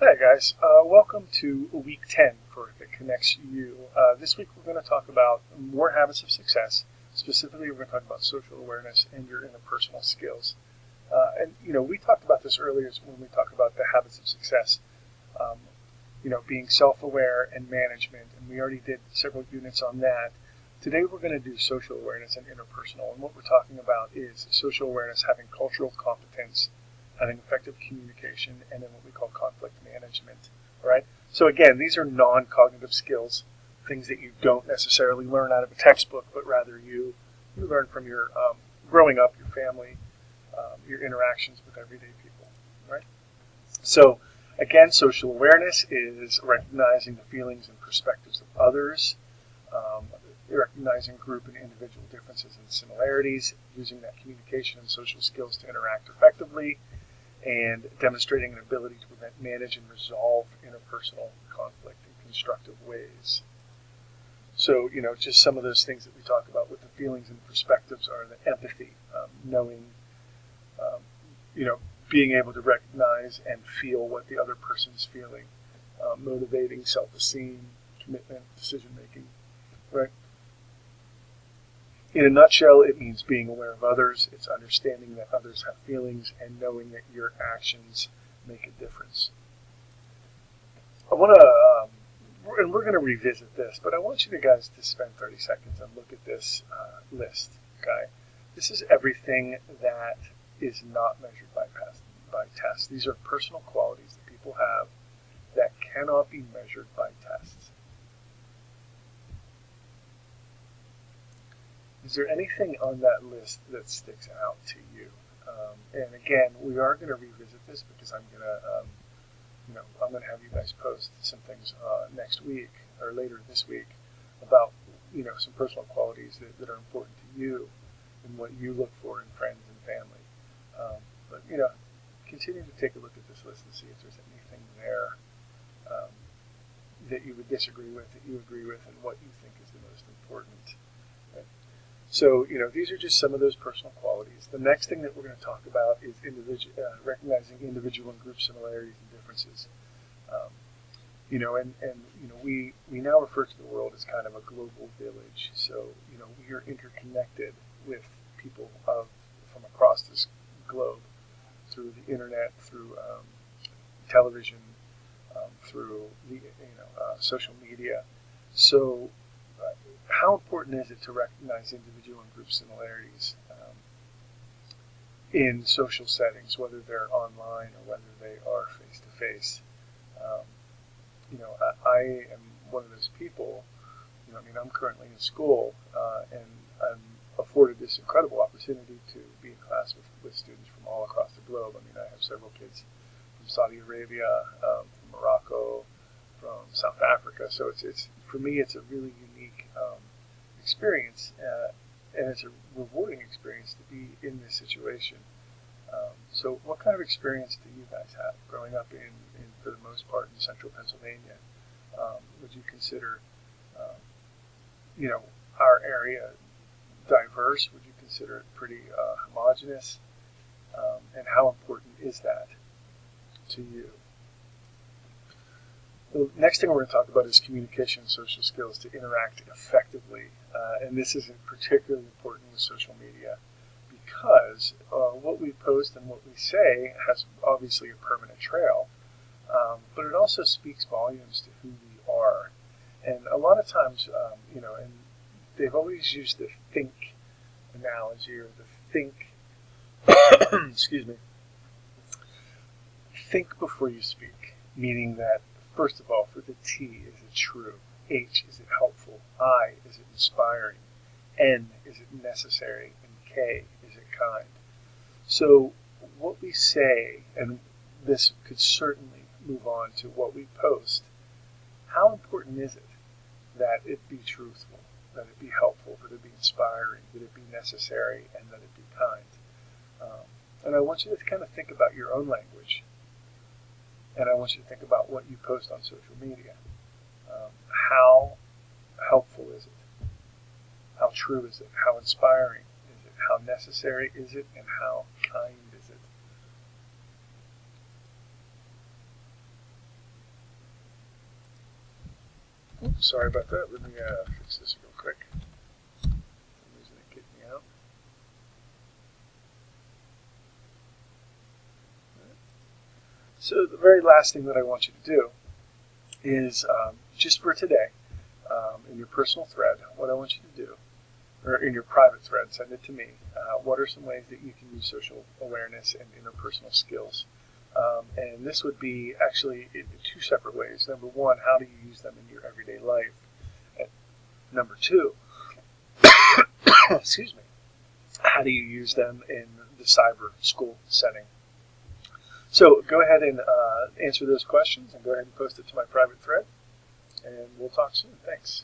Hi guys, welcome to week 10 for the Connects U. This week we're going to talk about more habits of success. Specifically, we're going to talk about social awareness and your interpersonal skills. We talked about this earlier when we talked about the habits of success. Being self-aware and management, and we already did several units on that. Today we're going to do social awareness and interpersonal, and what we're talking about is social awareness having cultural competence, having effective communication, and then what we call conflict management. All right. So again, these are non-cognitive skills, things that you don't necessarily learn out of a textbook, but rather you learn from your growing up, your family, your interactions with everyday people. Right. So again, social awareness is recognizing the feelings and perspectives of others, recognizing group and individual differences and similarities, using that communication and social skills to interact effectively, and demonstrating an ability to prevent, manage, and resolve interpersonal conflict in constructive ways. So, just some of those things that we talk about with the feelings and perspectives are the empathy, knowing, being able to recognize and feel what the other person's feeling, motivating self-esteem, commitment, decision-making, right? In a nutshell, it means being aware of others. It's understanding that others have feelings and knowing that your actions make a difference. I want to, and we're going to revisit this, but I want you guys to spend 30 seconds and look at this list, okay? This is everything that is not measured by tests. These are personal qualities that people have that cannot be measured by tests. Is there anything on that list that sticks out to you? And again, we are going to revisit this because I'm going to have you guys post some things next week or later this week about some personal qualities that are important to you and what you look for in friends and family. But continue to take a look at this list and see if there's anything there that you would disagree with, that you agree with, and what you think is the most important. So, these are just some of those personal qualities. The next thing that we're going to talk about is recognizing individual and group similarities and differences. We now refer to the world as kind of a global village. So, we are interconnected with people from across this globe through the internet, through television, through the social media. So, how important is it to recognize individual and group similarities in social settings, whether they're online or whether they are face-to-face? I am one of those people. I'm currently in school, and I'm afforded this incredible opportunity to be in class with students from all across the globe. I have several kids from Saudi Arabia, from Morocco, from South Africa. So it's for me, it's a really unique experience, and it's a rewarding experience to be in this situation. So what kind of experience do you guys have growing up in for the most part, in central Pennsylvania? Would you consider, our area diverse? Would you consider it pretty homogenous? And how important is that to you? The next thing we're going to talk about is communication and social skills to interact effectively. And this is particularly important with social media because what we post and what we say has obviously a permanent trail, but it also speaks volumes to who we are. And a lot of times, and they've always used the think analogy or the think, excuse me, think before you speak, meaning that first of all, for the T, is it true? H, is it helpful? I, is it inspiring? N, is it necessary? And K, is it kind? So what we say, and this could certainly move on to what we post, how important is it that it be truthful, that it be helpful, that it be inspiring, that it be necessary, and that it be kind? And I want you to kind of think about your own language. And I want you to think about what you post on social media. How helpful is it? How true is it? How inspiring is it? How necessary is it? And how kind is it? Sorry about that. Let me fix this real quick. For some reason it kicked me out. So the very last thing that I want you to do is just for today, in your personal thread, what I want you to do, or in your private thread, send it to me. What are some ways that you can use social awareness and interpersonal skills? And this would be actually in two separate ways. Number one, how do you use them in your everyday life? And number two, excuse me, how do you use them in the cyber school setting? So go ahead and answer those questions and go ahead and post it to my private thread, and we'll talk soon. Thanks.